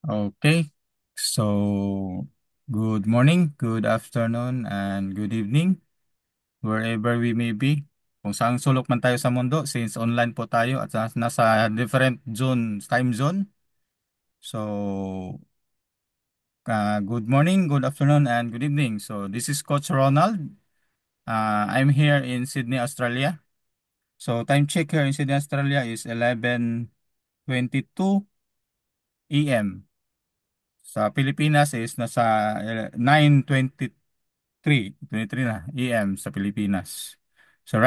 Okay. So, good morning, good afternoon, and good evening, wherever we may be. Kung saan sulok man tayo sa mundo, since online po tayo at nasa different time zone. So, good morning, good afternoon, and good evening. So, this is Coach Ronald. I'm here in Sydney, Australia. So, time check here in Sydney, Australia is 11:22 AM. Sa Pilipinas is nasa 9:23 na AM sa Pilipinas. So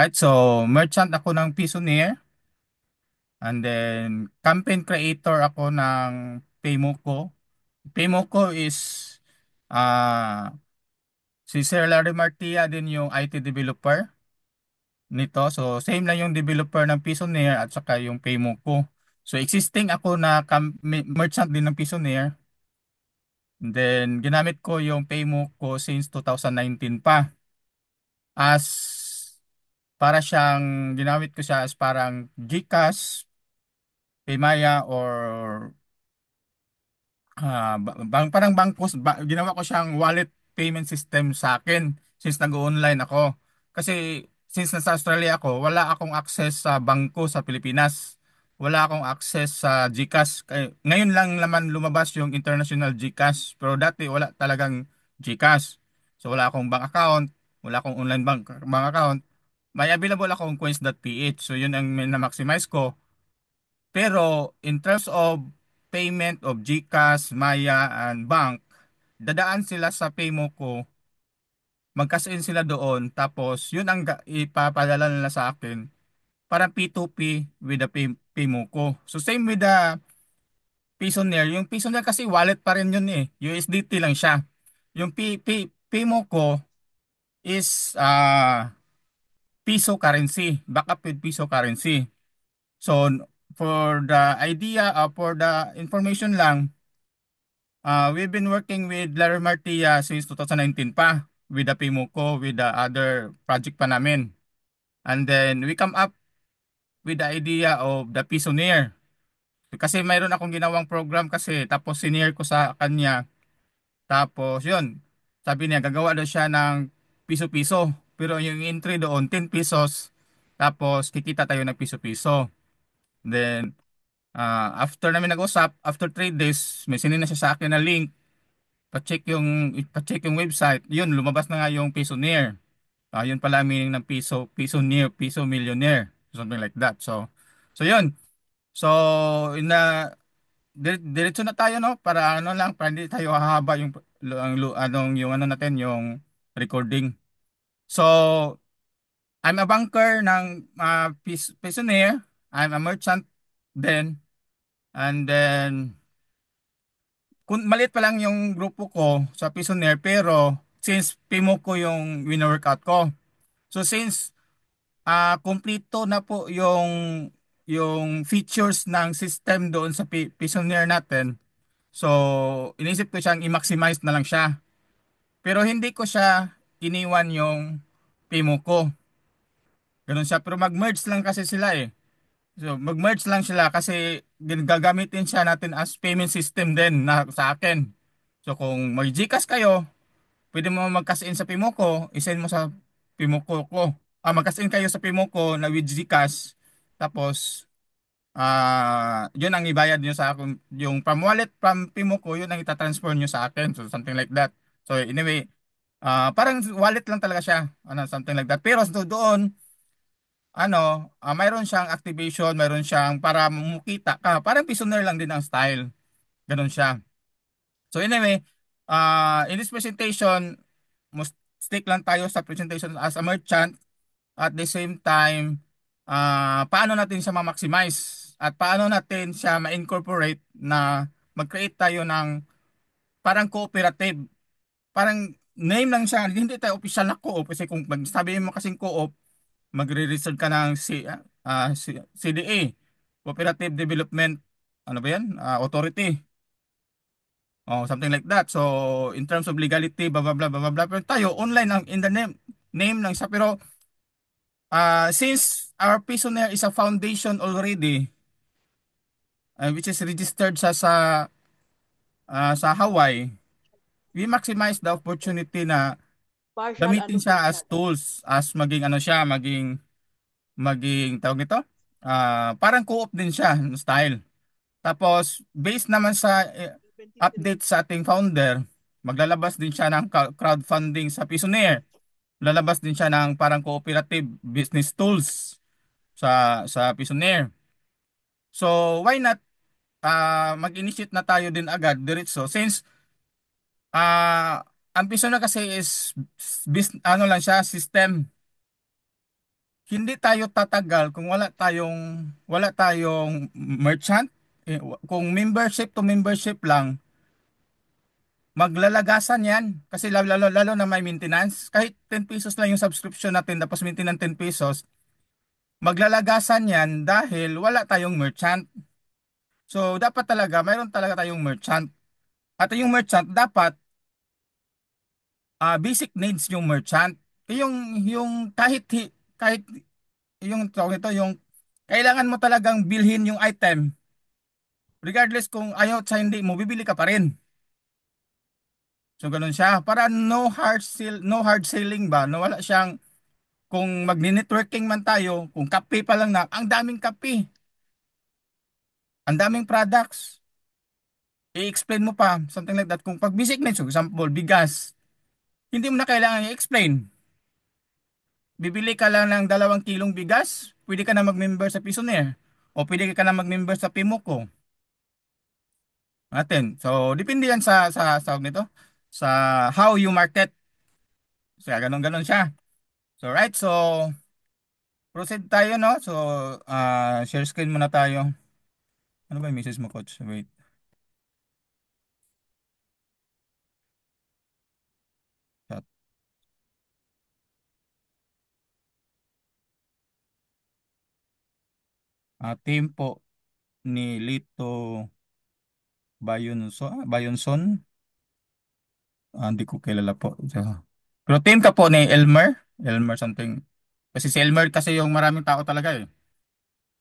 merchant ako ng Pisoneer and then campaign creator ako ng Paymoko. Paymoko is ah si Sir Larry Martia din yung IT developer nito. So same lang yung developer ng Pisoneer at saka yung Paymoko. So existing ako na merchant din ng Pisoneer. Then, ginamit ko yung Paymoko since 2019 pa. As, ginamit ko siya as parang GCash, Paymaya, or parang ginawa ko siyang wallet payment system sa akin since nag-online ako. Kasi since nasa Australia ako, wala akong access sa bangko sa Pilipinas. Wala akong access sa GCash. Ngayon lang naman lumabas yung international GCash. Pero dati wala talagang GCash. So wala akong bank account, wala akong online bank account. May available akong coins.ph. So yun ang na-maximize ko. Pero in terms of payment of GCash, Maya, and bank, dadaan sila sa Paymoko, magkasin sila doon, tapos yun ang ipapadala nila sa akin, parang P2P with the Paymoko. So same with the Payoneer. Yung Payoneer kasi wallet pa rin yun eh. USDT lang siya. Yung Paymoko is peso currency, backup with peso currency. So for the idea, for the information lang, we've been working with Larry Martia since 2019 pa with the Pimuco, with the other project pa namin. And then we come up with the idea of the Pisoneer. Kasi mayroon akong ginawang program kasi tapos senior ko sa kanya. Tapos yun, sabi niya gagawa daw siya ng piso-piso. Pero yung entry doon, 10 pesos. Tapos kikita tayo ng piso-piso. Then after namin nag-usap, after 3 days, may sinina siya sa akin na link. Pa-check yung website. Yun, lumabas na nga yung Pisoneer. Yun pala ang meaning ng Pisoneer, Piso Millionaire. Something like that. So yun. So, diretso na tayo no para ano lang para hindi tayo hahaba yung ano natin yung recording. So, I'm a banker ng Pisoneer. I'm a merchant then and then maliit pa lang yung grupo ko sa Pisoneer pero since Pimo ko yung wino-workout ko. So since kumpleto na po yung features ng system doon sa Pisoneer natin. So inisip ko siyang i-maximize na lang siya. Pero hindi ko siya iniwan yung Pimo ko. Ganun siya pero mag-merge lang kasi sila eh. So mag-merge lang sila kasi gagamitin siya natin as payment system din na sa akin. So kung may GCash kayo, pwede mo mag-cash-in sa Pimoco, isend mo sa Pimoco ko. Mag-cash-in kayo sa Pimoco na with GCash. Tapos, yun ang ibayad nyo sa akin. Yung from wallet from Pimoco, yun ang itatransfer nyo sa akin. So, something like that. So, anyway, parang wallet lang talaga siya. Something like that. Pero doon, mayroon siyang activation, mayroon siyang para mukita ka. Parang Pisoner lang din ang style. Ganun siya. So anyway, in this presentation, must stick lang tayo sa presentation as a merchant. At the same time, paano natin siya ma-maximize at paano natin siya ma-incorporate na mag-create tayo ng parang cooperative. Parang name lang siya, hindi tayo official na co-op kasi kung sabihin mo kasing co-op, magre-reserve ka ng CDA, Cooperative Development, ano ba yan? Authority. Oh, something like that. So, in terms of legality, blah, blah, blah, blah, blah, blah. Pero tayo, online lang, in the name lang siya. Pero, since our Pisonaire is a foundation already, which is registered sa sa Hawaii, we maximize the opportunity na Partial gamitin siya allocation. as tools, as maging ano siya, maging tawag nito, parang co-op din siya ng style. Tapos, based naman sa update 23. sa ating founder, maglalabas din siya ng crowdfunding sa Pisonaire. Lalabas din siya ng parang cooperative business tools sa Pisonaire. So, why not mag-initiate na tayo din agad diretso since ang Pisonaire kasi is ano lang siya, system. Hindi tayo tatagal kung wala tayong merchant. Kung membership to membership lang, maglalagasan yan. Kasi lalo na may maintenance. Kahit 10 pesos lang yung subscription natin tapos maintenance 10 pesos, maglalagasan yan dahil wala tayong merchant. So, dapat talaga, mayroon talaga tayong merchant. At yung merchant, dapat basic needs yung merchant. Yung kahit yung tawag nito, yung kailangan mo talagang bilhin yung item. Regardless kung ayaw sa hindi mo, bibili ka pa rin. So, ganun siya. Para no hard selling ba? No, wala siyang, kung magni-networking man tayo, kung kape pa lang na, ang daming kape, ang daming products. I-explain mo pa, something like that. Kung pag basic needs, for example, bigas, hindi mo na kailangan i-explain. Bibili ka lang ng 2 kilong bigas, pwede ka na mag-member sa Pisonaire. O pwede ka na mag-member sa Pimoco. Natin. So, depende yan sa nito, sa how you market. So, ganun-ganun siya. So, right. So, proceed tayo, no? So, share screen muna tayo. Ano ba yung message mo, coach? Wait. Chat. Team po ni Lito Bayonson. Hindi ko kilala po. So, pero team ka po ni Elmer. Elmer something. Kasi si Elmer kasi yung maraming tao talaga eh.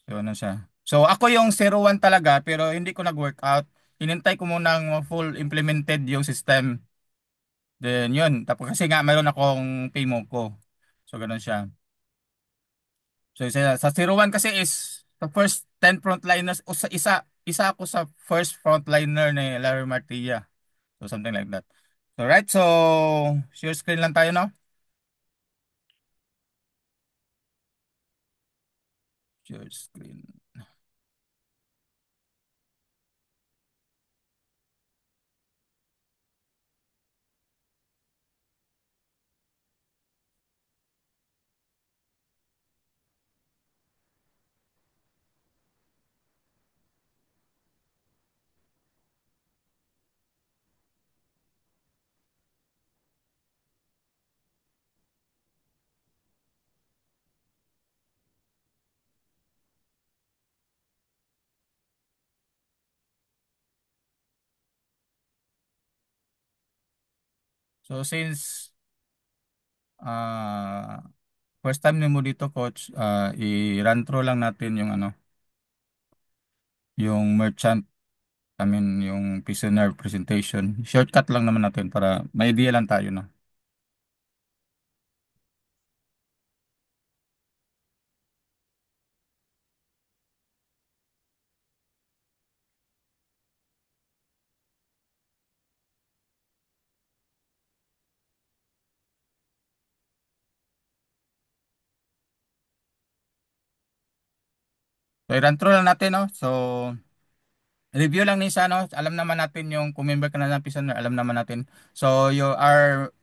So, ano siya. So, ako yung 01 talaga pero hindi ko nag-workout. Hinintay ko munang full implemented yung system. Then, yun. Tapos kasi nga, mayroon akong Paymo ko. So, ganun siya. So, sa 01 kasi is the first 10 frontliners. O sa isa ako sa first frontliner ni Larry Martilla. So, something like that. So, right. So, share screen lang tayo, no? Share screen. So, since ah first time mo dito, coach, i-run through lang natin yung ano, yung merchant, I mean, yung prisoner presentation. Shortcut lang naman natin para may idea lang tayo, no? So, i-run through lang natin, no? So, review lang ni sa, no? Alam naman natin yung kung member ka na ng prisoner, alam naman natin. So, our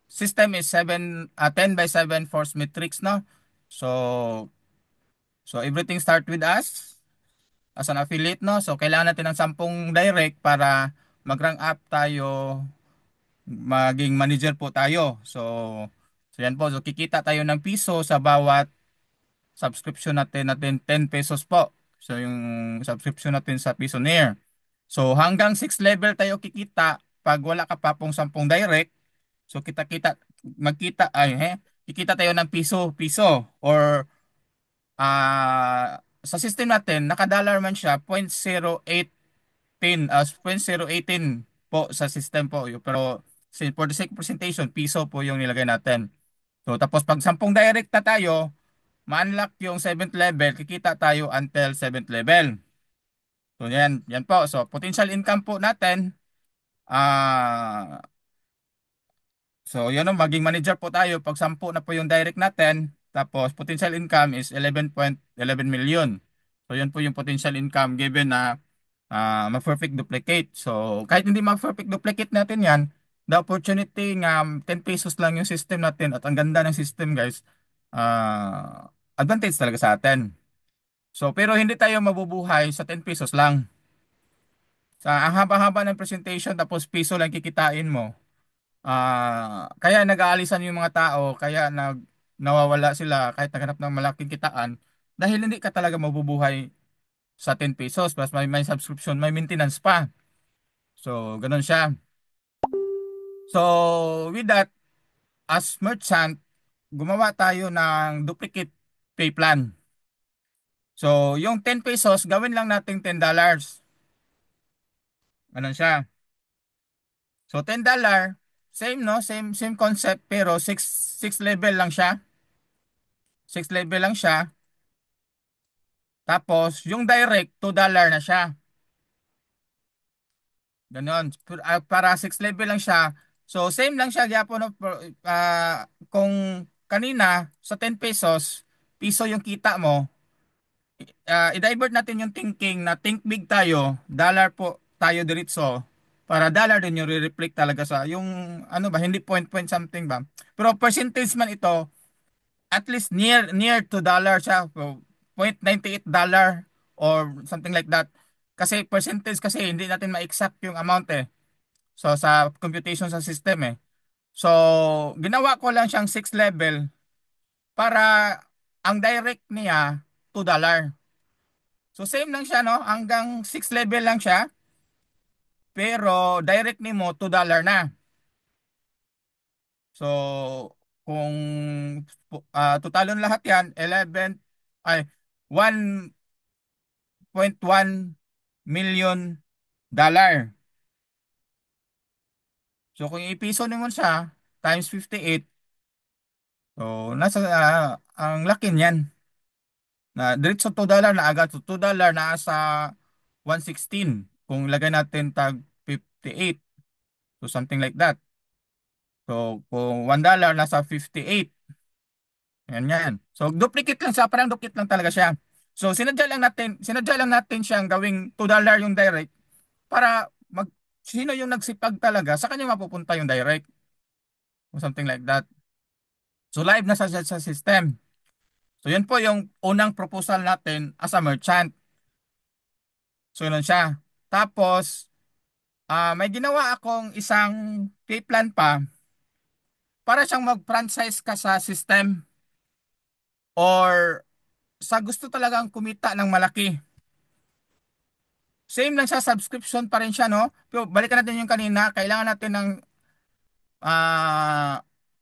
system is 10 by 7 force matrix, no? So, everything start with us as an affiliate, no? So, kailangan natin ng 10 direct para mag-rank up tayo, maging manager po tayo. So yan po. So, kikita tayo ng piso sa bawat subscription natin 10 pesos po. So, yung subscription natin sa Pisonaire. So, hanggang 6 level tayo kikita pag wala ka pa pong 10 direct. So, kikita tayo ng piso or sa system natin, nakadollar man siya, 0.08 0.018 0.018 po sa system po. Pero for the sake of presentation, piso po yung nilagay natin. So tapos pag 10 direct na tayo, ma-unlock yung 7th level, kikita tayo until 7th level. So yan po. So potential income po natin, ah so yun o, maging manager po tayo pag 10 na po yung direct natin. Tapos potential income is 11.11 million. So yun po yung potential income given na ma-perfect duplicate. So kahit hindi ma-perfect duplicate natin yan, the opportunity nga 10 pesos lang yung system natin at ang ganda ng system guys, advantage talaga sa atin. So pero hindi tayo mabubuhay sa 10 pesos lang. Ang haba-haba ng presentation tapos piso lang kikitain mo. Kaya nag-aalisan yung mga tao, kaya nawawala sila kahit naghanap ng malaking kitaan dahil hindi ka talaga mabubuhay sa 10 pesos plus may subscription, may maintenance pa. So, ganun siya. So, with that, as merchant, gumawa tayo ng duplicate pay plan. So, yung 10 pesos, gawin lang natin $10. Ganun siya. So, $10, same no, same concept pero 6 level lang siya. 6 level lang siya. Tapos, yung direct, $2 na siya. Ganon. Para 6 level lang siya. So, same lang siya. Gyapon, no? Kung kanina, sa 10 pesos, piso yung kita mo, i-divert natin yung thinking na think big tayo, dollar po tayo diretso, para dollar din yung re-reflect talaga sa, yung, ano ba, hindi point something ba. Pero percentage man ito, at least near to dollar siya. So, 0.98 or something like that. Kasi percentage kasi hindi natin ma-exact yung amount eh. So sa computation sa system eh. So ginawa ko lang siyang 6 level para ang direct niya $2. So same lang siya no, hanggang 6 level lang siya. Pero direct ni mo $2 na. So kung totalon lahat yan 11 ay 1.1 million dollar. So kung ipiso naman siya times 58, so nasa ang laki niyan. Na diretso $2 na agad. So $2 na sa 116. Kung lagay natin tag 58. So something like that. So kung $1 nasa 58. Yan. So duplicate lang siya, parang duplicate lang talaga siya. So sinadya lang natin siyang gawing $2 yung direct para sino yung nagsipag talaga sa kanya mapupunta yung direct o something like that. So live na sa system. So yun po yung unang proposal natin as a merchant. So yun siya. Tapos may ginawa akong isang pay plan pa para siyang mag-franchise ka sa system or sa gusto talagang kumita ng malaki. Same lang sa subscription pa rin siya, no? Pero balikan natin yung kanina, kailangan natin ng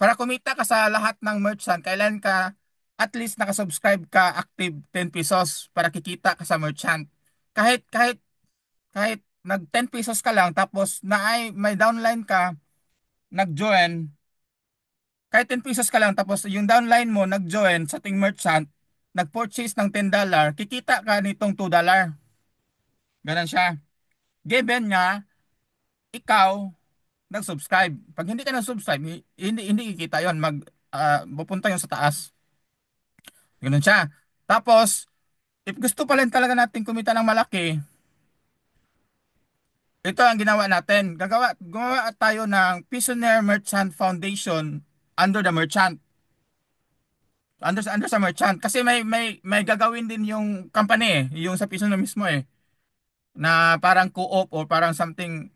para kumita ka sa lahat ng merchant, kailan ka at least nakasubscribe ka active 10 pesos para kikita ka sa merchant. Kahit kahit kahit nag 10 pesos ka lang tapos may downline ka, nag-join, kahit 10 pesos ka lang tapos yung downline mo nag-join sa ting merchant, nag-purchase ng $10, kikita ka nitong $2. Ganun siya. Given nga ikaw nag-subscribe. Pag hindi ka nag-subscribe, hindi kikita 'yon, pupunta 'yon sa taas. Ganun siya. Tapos if gusto pa rin talaga natin kumita ng malaki, ito ang ginawa natin. Gumawa tayo ng Pioneer Merchant Foundation under the merchant. Under sa merchant kasi may gagawin din yung company eh, yung sa piso na mismo eh, na parang co-op or parang something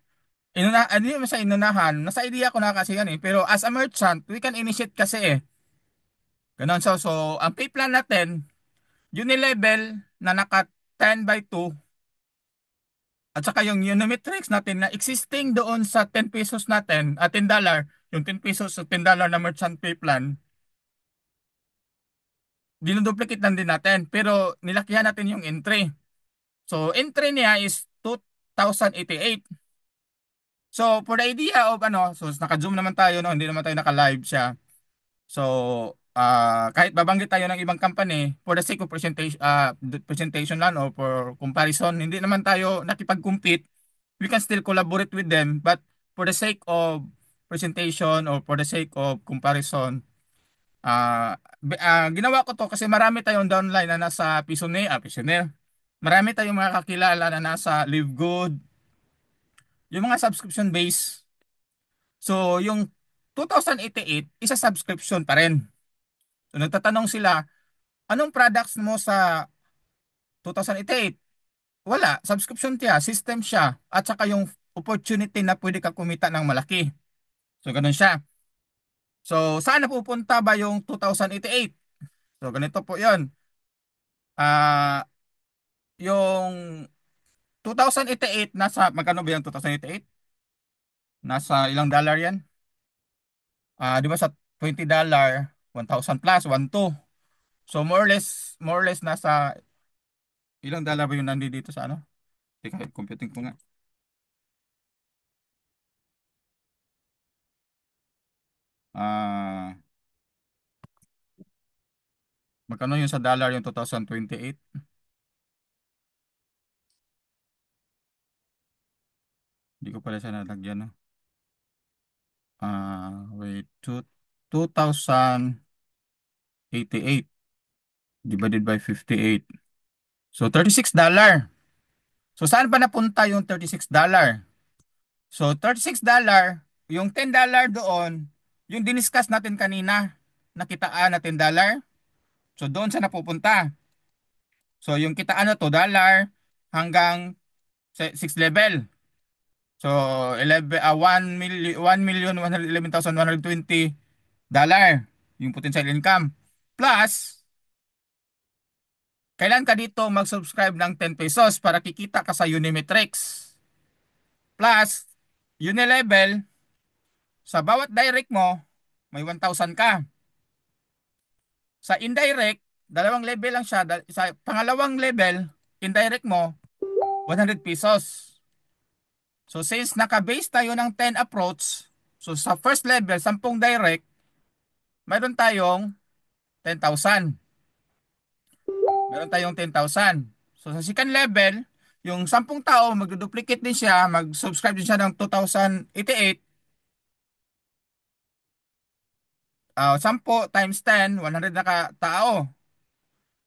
hindi naman sa inunahan, nasa idea ko na kasi yan eh, pero as a merchant we can initiate kasi eh, ganun. So ang pay plan natin unilevel na naka 10 by 2 at saka yung Unimetrics natin na existing doon sa 10 pesos natin at $10, yung 10 pesos sa $10 na merchant pay plan, dinuduplicate lang din natin pero nilakihan natin yung entry. So entry niya is 8,088. So for the idea of so naka-zoom naman tayo, no, hindi naman tayo naka-live siya. So kahit babanggit tayo ng ibang company for the sake of presentation lang or for comparison, hindi naman tayo nakipag-compete. We can still collaborate with them, but for the sake of presentation or for the sake of comparison, ginawa ko to kasi marami tayong downline na nasa Pisoneer. Marami tayong mga kakilala na nasa Live Good, yung mga subscription base. So, yung 2088, isa subscription pa rin. So, nagtatanong sila, anong products mo sa 2088? Wala, subscription siya, system siya, at saka yung opportunity na pwede ka kumita ng malaki. So, ganun siya. So, saan napupunta ba yung 2088? So, ganito po yon. Ah, yung 2088, magkano ba yung 2088? Nasa ilang dollar yan? Di ba sa $20, 1,000 plus, 1,2. So more or less nasa ilang dollar ba yung nandito sa ano? Teka, computing ko nga. Ah, magkano yung sa dollar yung 2028? Hindi ko pala siya nalagyan, no? Wait, 2,088 divided by 58. So $36. So saan ba napunta yung $36? So $36, yung $10 doon, yung diniscuss natin kanina, nakitaan na $10. So doon sa napupunta. So yung kitaan na $2 hanggang 6 level. So 1,111,120 yung potential income. Plus, kailan ka dito mag-subscribe ng 10 pesos para kikita ka sa Unimetrics. Plus, Unilevel, sa bawat direct mo, may 1,000 ka. Sa indirect, dalawang level lang siya. Sa pangalawang level, indirect mo, 100 pesos. So since naka-base tayo ng 10 approach, so sa first level, 10 direct, mayroon tayong 10,000. Meron tayong 10,000. So sa second level, yung 10 tao, mag-duplicate din siya, mag-subscribe din siya ng 2088. 10 times 10, 100 na ka-tao.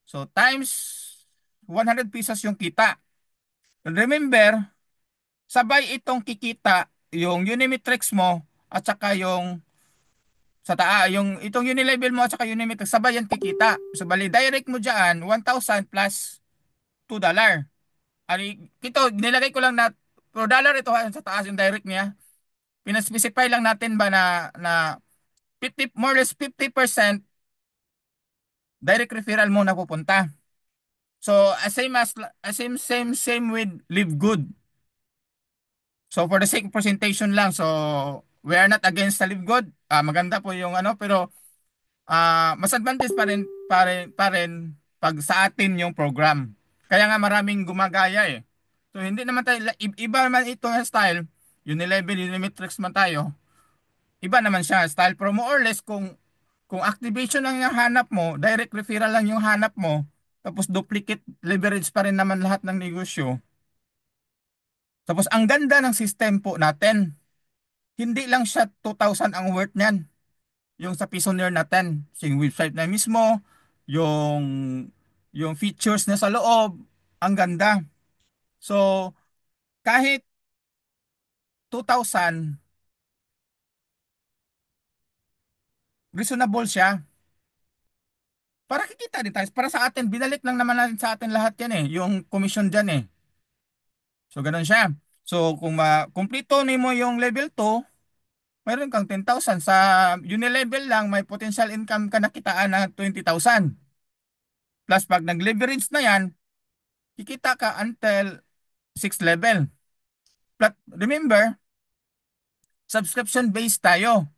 So times 100 pesos yung kita. Remember, sabay itong kikita yung Unimetrics mo at saka yung yung itong Unilevel mo at saka Unimetrics, sabay yan kikita. So bali direct mo diyan 1,000 plus $2. Ito nilagay ko lang na $4 ito sa taas yung direct niya. Pinaspecify lang natin ba na 50, more or less 50% direct referral mo na pupunta. So same with Live Good. So for the sake of presentation lang, so we are not against sa Live Good. Maganda po yung pero mas advantage pa rin pag sa atin yung program. Kaya nga maraming gumagaya eh. So hindi naman tayo iba naman ito na style. Unilevel, Unimetrics man tayo. Iba naman siya style, pero more or less kung activation lang yung hanap mo, direct referral lang yung hanap mo, tapos duplicate leverage pa rin naman lahat ng negosyo. Tapos ang ganda ng system po natin. Hindi lang siya 2,000 ang worth niyan. Yung sa Pisoneer natin, yung website na mismo, yung yung features na sa loob, ang ganda. So, kahit 2,000, reasonable siya. Para kikita din tayo. Para sa atin, binalik lang naman natin sa atin lahat yan eh. Yung commission dyan eh. So, ganun siya. So, kung kumpleto ni mo yung level 2, mayroon kang 10,000. Sa unilevel lang, may potential income ka na kitaan na 20,000. Plus, pag nag-leverage na yan, kikita ka until 6 level. But remember, subscription based tayo.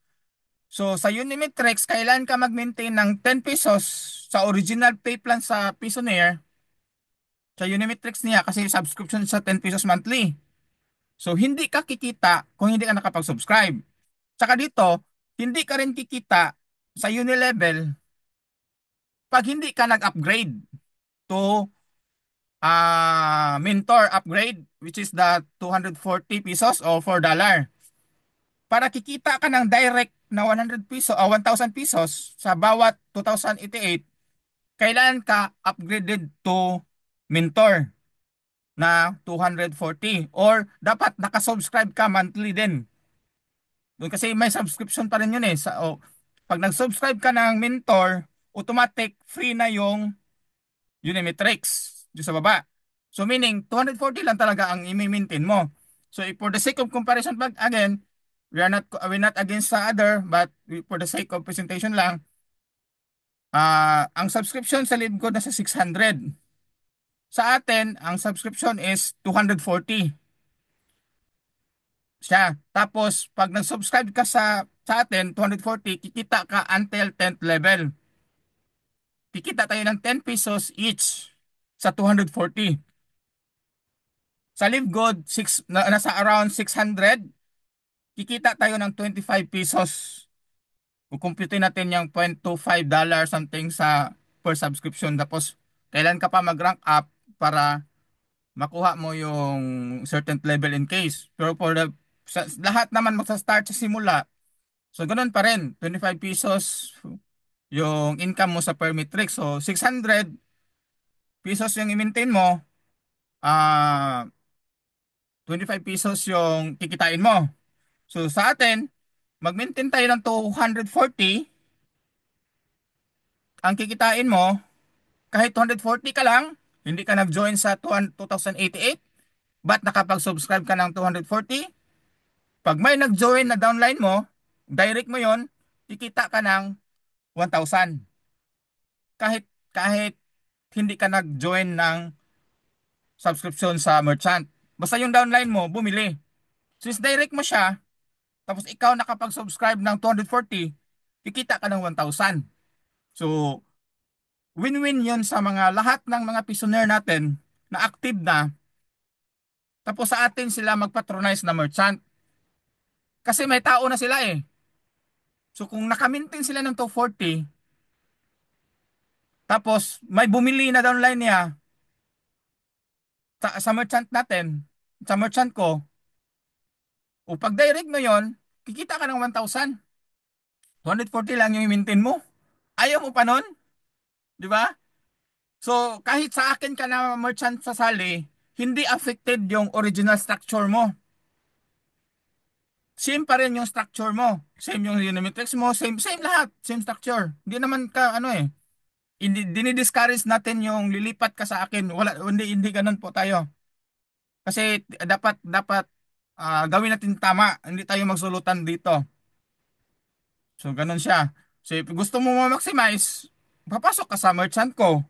So sa Unimetrics, kailan ka mag-maintain ng 10 pesos sa original pay plan sa Pisoneer, sa Unimetrics niya kasi subscription sa 10 pesos monthly. So hindi ka kikita kung hindi ka nakapag-subscribe. Tsaka dito, hindi ka rin kikita sa Unilevel pag hindi ka nag-upgrade to Mentor upgrade, which is the 240 pesos o $4. Para kikita ka ng direct na 100 peso o 1,000 pesos sa bawat 2,088, kailangan ka upgraded to Mentor na 240 or dapat nakasubscribe ka monthly din. Doon kasi may subscription pa rin yun eh. Pag nag-subscribe ka ng Mentor, automatic free na yung Unimetrics yung sa baba. So meaning 240 lang talaga ang i-maintain mo. So for the sake of comparison pag again, we're not against sa other but for the sake of presentation lang, ang subscription sa Libgod nasa 600. Sa atin, ang subscription is 240 siya. Tapos pag nag-subscribe ka sa atin 240, kikita ka until 10th level. Kikita tayo ng 10 pesos each sa 240. Sa Live Good, nasa around 600, kikita tayo ng 25 pesos. Kukumputin natin yung $0.25 something sa per subscription. Tapos, kailan ka pa mag-rank up para makuha mo yung certain level in case. Pero lahat naman magsa-start sa simula. So, ganun pa rin. 25 pesos yung income mo sa per metric. So, 600 pesos yung i-maintain mo. Ah, 25 pesos yung kikitain mo. So sa atin, mag-maintain tayo ng 240, ang kikitain mo, kahit 240 ka lang, hindi ka nag-join sa 2088, but nakapag-subscribe ka ng 240, pag may nag-join na downline mo, direct mo yon, kikita ka ng 1,000. Kahit hindi ka nag-join ng subscription sa merchant. Basta yung downline mo, bumili. Since direct mo siya, tapos ikaw nakapag-subscribe ng 240, kikita ka ng 1,000. So, win-win yun sa mga lahat ng mga pisoner natin na active na, tapos sa atin sila magpatronize na merchant. Kasi may tao na sila eh. So, kung nakamintin sila ng 240, tapos may bumili na downline niya sa merchant natin, sa merchant ko, o pag direct mo yon, kikita ka ng 1,000. 240 lang yung i-maintain mo. Ayaw mo pa nun, di ba? So, kahit sa akin ka na merchant sasali, hindi affected yung original structure mo. Same pa rin yung structure mo. Same yung Unimetrics mo, same lahat, same structure. Hindi naman ka ano eh. Hindi dinidiscourage natin yung lilipat ka sa akin. Wala, hindi ganun po tayo. Kasi dapat gawin natin tama. Hindi tayo magsulutan dito. So ganun siya. So if gusto mo ma-maximize, papasok ka sa merchant ko.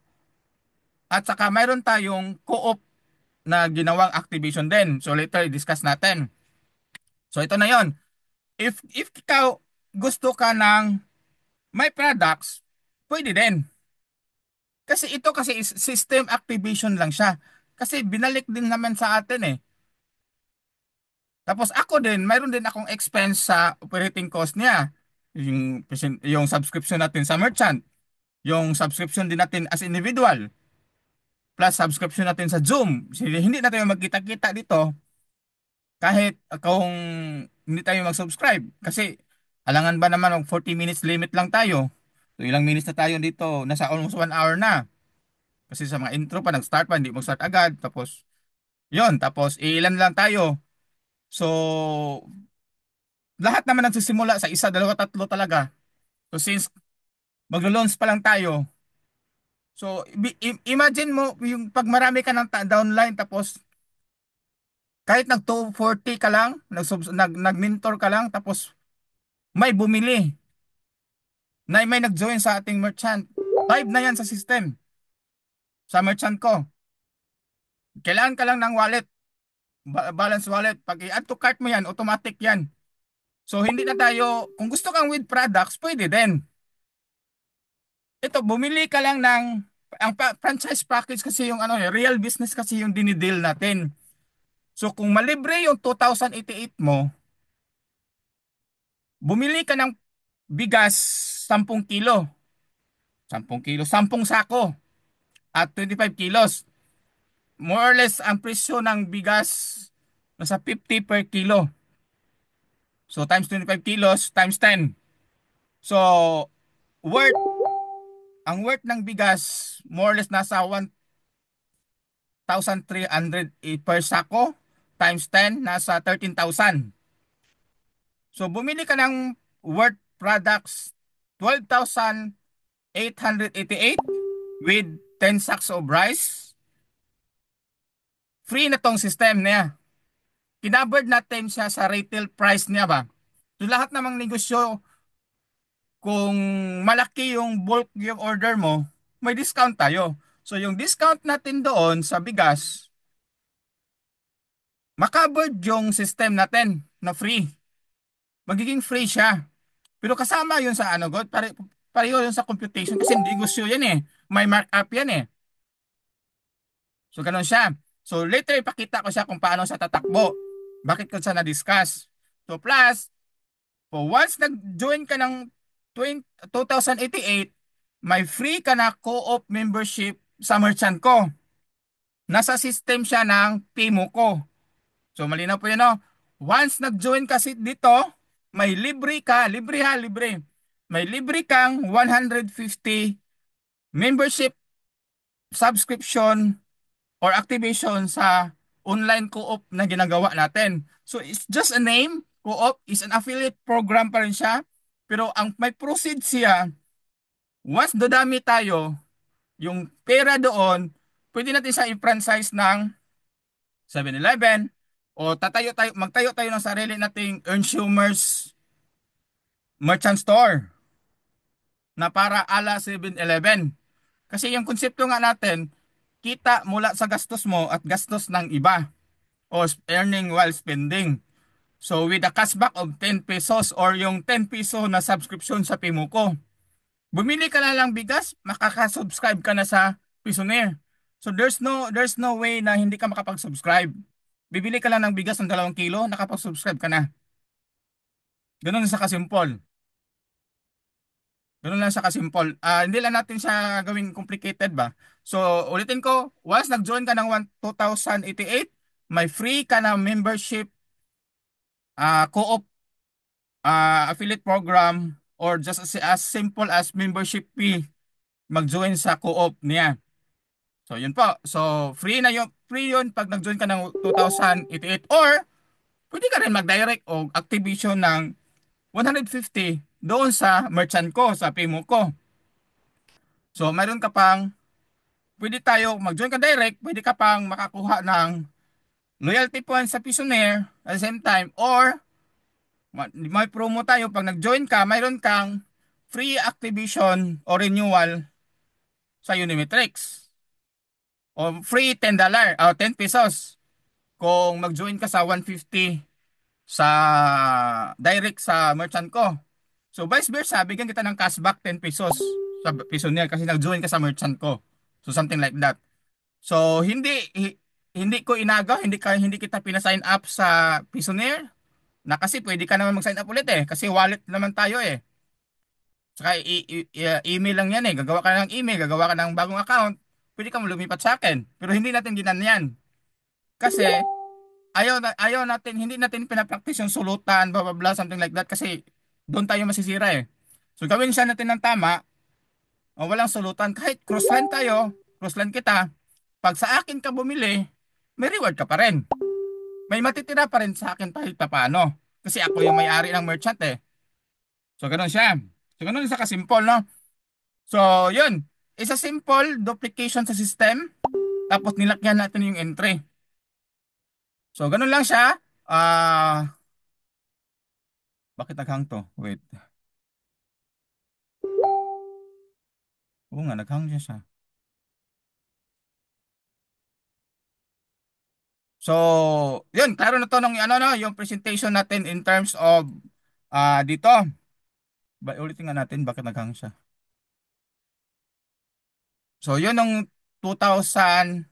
At saka mayroon tayong co-op na ginawang activation din. So later discuss natin. So ito na yon. If ikaw gusto ka ng may products, pwede din. Kasi ito kasi is system activation lang siya. Kasi binalik din naman sa atin eh. Tapos ako din, mayroon din akong expense sa operating cost niya. Yung subscription natin sa merchant. Yung subscription din natin as individual. Plus subscription natin sa Zoom. Hindi na tayo magkita-kita dito kahit kung hindi tayo mag-subscribe. Kasi alangan ba naman 40 minutes limit lang tayo. So ilang minutes na tayo dito, nasa almost 1 hour na. Kasi sa mga intro pa, nag-start pa, hindi mag-start agad. Tapos, tapos ilan lang tayo. So, lahat naman nagsisimula sa isa, dalawa, tatlo talaga. So, since maglo-launch pa lang tayo, so, imagine mo, yung pag marami ka ng downline, tapos, kahit nag 240 ka lang, nag-mentor ka lang, tapos, may bumili, na may nag-join sa ating merchant. 5 na yan sa system, sa merchant ko. Kailangan ka lang ng wallet, balance wallet. Pag i-add to cart mo yan, automatic yan. So hindi na tayo, kung gusto kang with products, pwede din. Ito, bumili ka lang ng, franchise package kasi yung ano, real business kasi yung dinideal natin. So kung malibre yung 2088 mo, bumili ka ng bigas 10 kilo. 10 kilo, 10 sako at 25 kilos. More or less ang presyo ng bigas nasa 50 per kilo. So times 25 kilos times 10. So worth ang worth ng bigas more or less nasa 1,300 per sako times 10 nasa 13,000. So bumili ka ng worth products 12,888 with 10 sacks of rice. Free na tong system niya. Kinabird natin siya sa retail price niya ba. So lahat namang negosyo, kung malaki yung bulk yung order mo, may discount tayo. So yung discount natin doon sa bigas, makabird yung system natin na free. Magiging free siya. Pero kasama yun sa ano, God, pareho yun sa computation kasi negosyo yan eh. May markup yan eh. So ganun siya. So later ipakita ko siya kung paano siya tatakbo. Bakit ko siya na-discuss. So plus, once nag-join ka ng 2088, may free ka na co-op membership sa merchant ko. Nasa system siya ng Pimo ko. So malinaw po yun, no? Once nag-join kasi dito, may libre ka, libre ha, libre. May libre kang 150 membership subscription or activation sa online co-op na ginagawa natin. So it's just a name, co-op is an affiliate program pa rin siya. Pero ang may proceed siya, once dodami tayo, yung pera doon, pwede natin siya i-franchise ng 7-Eleven o magtayo tayo ng sarili nating consumers merchant store na para ala 7-Eleven. Kasi yung konsepto nga natin, kita mula sa gastos mo at gastos ng iba o earning while spending. So with a cashback of 10 pesos or yung 10 peso na subscription sa Pimuko, bumili ka na lang bigas, makaka-subscribe ka na sa Pisonaire. So there's no way na hindi ka makapag-subscribe. Bibili ka lang ng bigas ng 2 kilo, nakapag-subscribe ka na. Ganun sa kasimpol. Ganun lang sa kasimpol. Hindi lang natin siya gawing complicated ba? So ulitin ko, once nag-join ka ng 2088, may free ka na membership co-op affiliate program or just as simple as membership fee mag-join sa co-op niya. So yun po. So free yun pag nag-join ka ng 2088 or pwede ka rin mag-direct o activation ng 150 doon sa merchant ko, sa Pimo ko. So mayroon ka pang, pwede tayo mag-join ka direct, pwede ka pang makakuha ng loyalty points sa Pisonaire at the same time or may promo tayo pag nag-join ka, mayroon kang free activation o renewal sa Unimetrics. O free $10 o 10 pesos kung mag-join ka sa 150 sa direct sa merchant ko. So vice versa, bigyan kita ng cashback 10 pesos sa Pisoneer kasi nag-join ka sa merchant ko. So something like that. So hindi ko inagaw, hindi kita pina-sign up sa Pisoneer na kasi pwede ka naman mag-sign up ulit eh kasi wallet naman tayo eh. Saka email lang yan eh. Gagawa ka ng email, gagawa ka ng bagong account, pwede ka lumipat sa akin. Pero hindi natin ginanyan. Kasi ayaw natin, hindi natin pinapractice yung sulutan, blah blah blah, something like that kasi doon tayo masisira eh. So gawin siya natin ng tama, o walang sulutan. Kahit crossline tayo, crossline kita, pag sa akin ka bumili, may reward ka pa rin. May matitira pa rin sa akin kahit paano. Kasi ako yung may-ari ng merchant eh. So ganun siya. So ganun siya kasimple, no? So yun, isa simple duplication sa system, tapos nilakyan natin yung entry. So ganun lang siya. Bakit naghang to? Wait. Oo nga, naghang siya. So, yun, klaro na to ng ano no, yung presentation natin in terms of dito. Ulitin nga natin bakit naghang siya. So, yun ng 2088.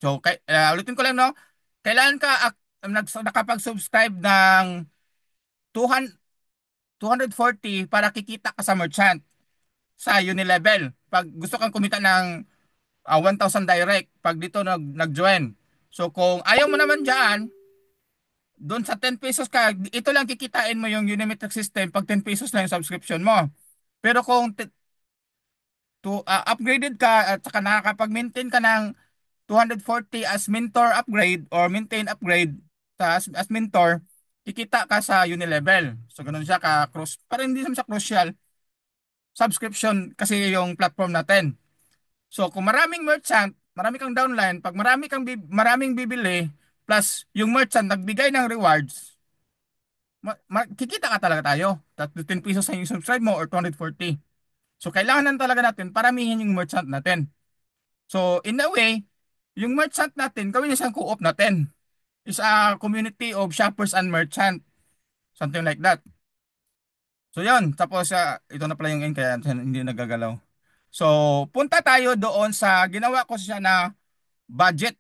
So, ulitin ko lang, no? Kailangan ka nakapag-subscribe ng 200, 240 para kikita ka sa merchant sa Unilevel. Pag gusto kang kumita ng 1,000 direct, pag dito nag-join. So, kung ayaw mo naman dyan, doon sa 10 pesos ka, ito lang kikitain mo yung Unimetric system pag 10 pesos lang yung subscription mo. Pero kung upgraded ka at saka nakakapag-maintain ka ng 240 as mentor upgrade or maintain upgrade as mentor, kikita ka sa Unilevel. So ganun siya ka cross, parang hindi naman siya crucial subscription kasi yung platform natin. So kung maraming merchant, marami kang downline, pag maraming bibili plus yung merchant nagbigay ng rewards, kikita ka talaga tayo. 10 pesos sa yung subscribe mo or 240. So kailangan talaga natin paramihin yung merchant natin. So in a way, yung merchant natin, gawin niya siyang co-op natin. Is a community of shoppers and merchant. Something like that. So yun, tapos ito na pala yung end kaya hindi nagagalaw. So punta tayo doon sa ginawa ko siya na budget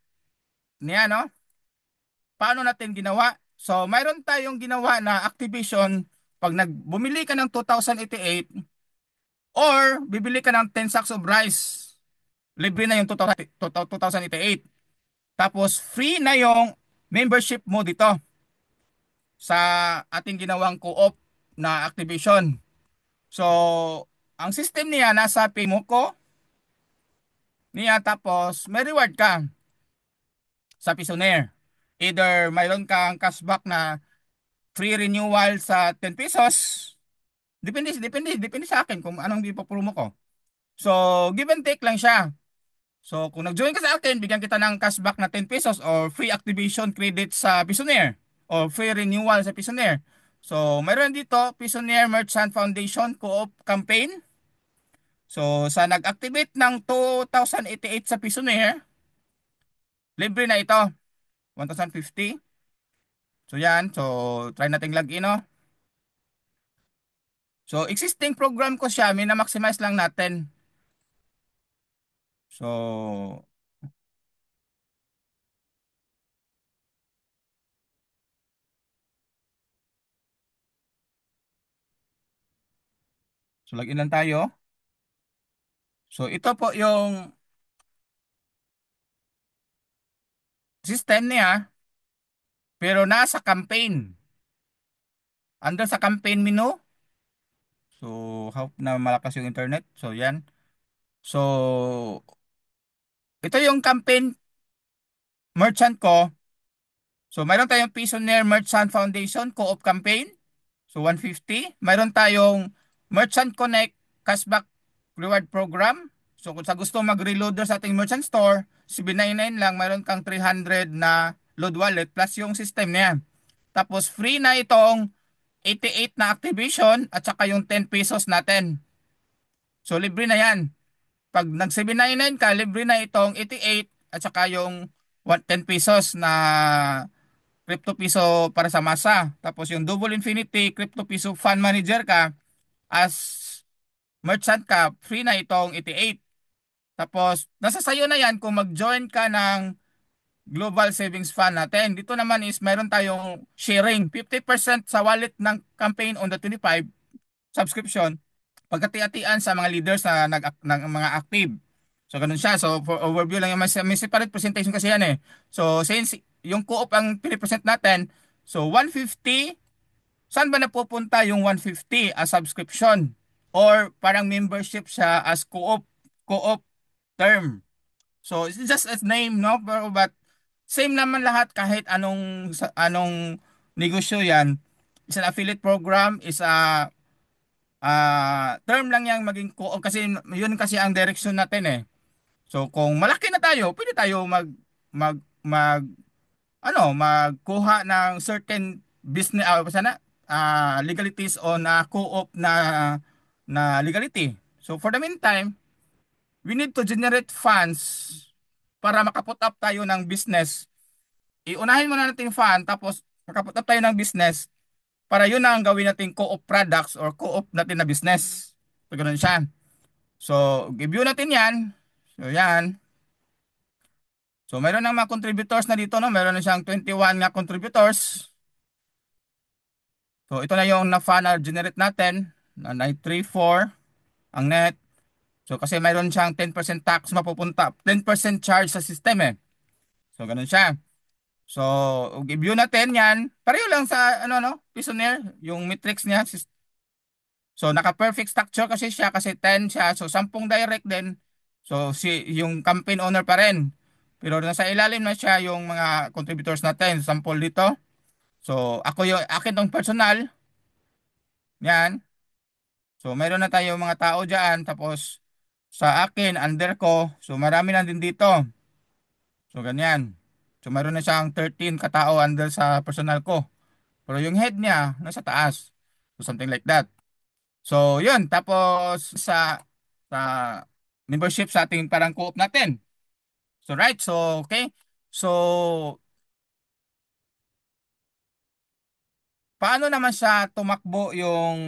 niya, no? Paano natin ginawa? So mayroon tayong ginawa na activation pag bumili ka ng 2088 or bibili ka ng 10 sacks of rice. Libre na yung 2088. Tapos free na yung membership mo dito sa ating ginawang co-op na activation. So, ang system niya nasa Pimoco niya tapos may reward ka sa Pisonaire. Either mayroon kang cashback na free renewal sa 10 pesos. Depende sa akin kung anong ipopromo ko. So, give and take lang siya. So, kung nag-join ka sa akin, bigyan kita ng cashback na 10 pesos or free activation credit sa Pisonaire or free renewal sa Pisonaire. So, mayroon dito, Pisonaire Merchant Foundation Co-op Campaign. So, sa nag-activate ng 2,088 sa Pisonaire, libre na ito, 1,050. So, yan. So, try nating login, no? So, existing program ko siya, mina-maximize lang natin. So, login lang tayo. So, ito po yung system niya, pero nasa campaign. Under sa campaign menu. So, hope na malakas yung internet. So, yan. So, ito yung campaign merchant ko. So, mayroon tayong Pisonaire Merchant Foundation Co-op Campaign. So, 150. Mayroon tayong Merchant Connect Cashback Reward Program. So, kung sa gusto mag-reloader sa ating merchant store, 799 lang, mayroon kang 300 na load wallet plus yung system niya. Tapos, free na itong 88 na activation at saka yung 10 pesos natin. So, libre na yan. Pag nag-799 ka, libre na itong 88 at saka yung 10 pesos na crypto piso para sa masa. Tapos yung Double Infinity crypto piso fund manager ka as merchant ka, free na itong 88. Tapos nasa sayo na yan kung mag-join ka ng Global Savings Fund natin. Dito naman is meron tayong sharing 50% sa wallet ng campaign on the 25 subscription pagkati-atian sa mga leaders na ng mga active. So ganun siya. So for overview lang yung may separate presentation kasi yan eh. So since yung co-op ang pinipresent natin, so 150, saan ba napupunta yung 150 as subscription? Or parang membership siya as co-op term. So it's just a name, no? But same naman lahat kahit anong negosyo yan. Is an affiliate program, is a term lang yang maging co-op kasi yun kasi ang direction natin eh. So kung malaki na tayo, pwede tayo mag mag magkuha ng certain business sana legalities on co-op na legality. So for the meantime, we need to generate funds para makaput up tayo ng business. Iunahin muna natin yung fund tapos makaput up tayo ng business para yun na ang gawin natin co-op products or co-op natin na business. So ganun siya. So, review natin yan. So, yan. So mayroon ng mga contributors na dito, no? Mayroon na siyang 21 nga contributors. So ito na yung na generate natin na 934 ang net. So kasi mayroon siyang 10% tax mapupunta, 10% charge sa system eh. So ganun siya. So i-view natin yan. Pareho lang sa ano no, Pisoneer, yung metrics niya. So naka-perfect structure kasi siya kasi 10 siya. So 10 direct din. So si yung campaign owner pa rin. Pero nasa ilalim na siya yung mga contributors natin. Sample dito. So ako yung akin tong personal. Yan. So mayroon na tayo mga tao diyan tapos sa akin under ko. So marami na din dito. So ganyan. So mayroon na siyang 13 katao under sa personal ko. Pero yung head niya nasa taas. So something like that. So yun tapos sa membership sa ating parang co-op natin. So right. So okay. So paano naman siya tumakbo yung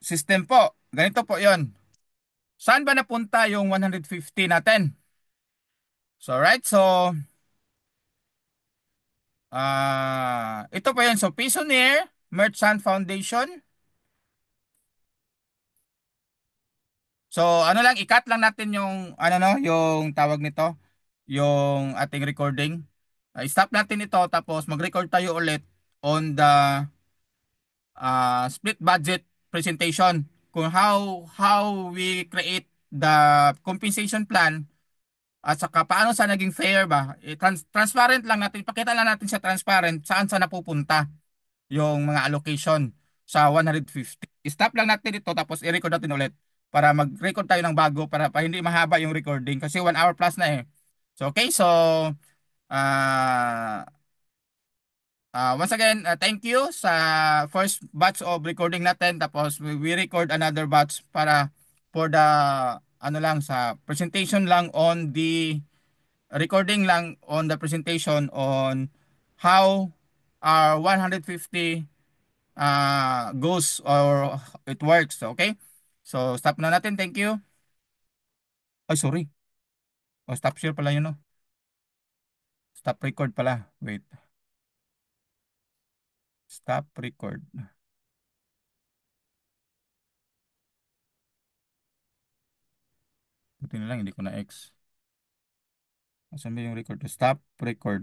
system po? Ganito po yon. Saan ba napunta yung 150 natin? So right, so ito po yun. So Pisoneer Merchant Foundation. So ano lang, i-cut lang natin yung ano no, yung tawag nito, yung ating recording. I-stop natin ito tapos mag-record tayo ulit on the split budget presentation kung how we create the compensation plan at saka paano sa naging fair ba. Transparent lang natin, ipakita lang natin sa transparent saan sa napupunta yung mga allocation sa 150. Stop lang natin ito tapos i-record natin ulit para mag-record tayo ng bago para hindi mahaba yung recording kasi 1 hour plus na eh. So okay, so uh, once again, thank you sa first batch of recording natin tapos we record another batch para for the ano lang sa presentation lang on the recording lang on the presentation on how our 150 goes or it works. Okay? So, stop na natin. Thank you. Ay, sorry. Oh, stop share pala yun, no? Stop record pala. Wait. Stop record. Buti na lang, hindi ko na X. Asan ba yung record? Stop record.